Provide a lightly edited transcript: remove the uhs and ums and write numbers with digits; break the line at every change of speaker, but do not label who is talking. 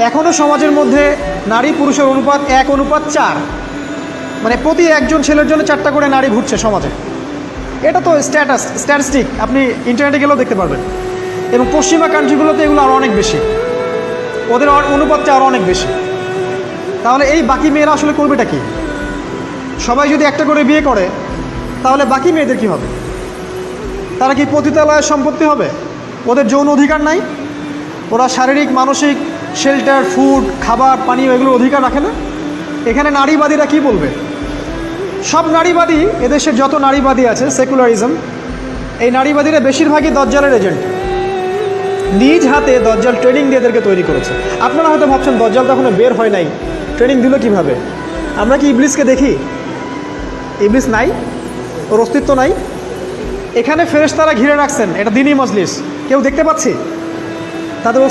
এখনও সমাজের মধ্যে নারী পুরুষের অনুপাত 1:4, মানে প্রতি একজন ছেলের জন্য 4টা করে নারী ঘুরছে সমাজে। এটা তো স্ট্যাটিস্টিক, আপনি ইন্টারনেটে গেলেও দেখতে পারবেন। এবং পশ্চিমা কান্ট্রিগুলোতে এগুলো আরও অনেক বেশি, ওদের অনুপাতটা আরও অনেক বেশি। তাহলে এই বাকি মেয়েরা আসলে করবেটা কি? সবাই যদি একটা করে বিয়ে করে তাহলে বাকি মেয়েদের কি হবে? তারা কি পতিতালয়ের সম্পত্তি হবে? ওদের যৌন অধিকার নাই? ওরা শারীরিক মানসিক শেল্টার, ফুড, খাবার, পানীয় এগুলোর অধিকার রাখে না? এখানে নারীবাদীরা কি বলবে? সব নারীবাদী, এদেশের যত নারীবাদী আছে, সেকুলারিজম, এই নারীবাদীরা বেশিরভাগই দজ্জালের এজেন্ট। নিজ হাতে দজ্জাল ট্রেনিং দিয়ে এদেরকে তৈরি করেছে। আপনারা হয়তো ভাবছেন দজ্জাল তো এখনো বের হয় নাই, ট্রেনিং দিল কীভাবে? আমরা কি ইবলিসকে দেখি? ইবলিস নাই, ওর অস্তিত্ব নাই। এখানে ফেরেশতারা ঘিরে রাখছেন, এটা দ্বীনি মজলিস, কেউ দেখতে পাচ্ছি? তাদের অস্তিত্ব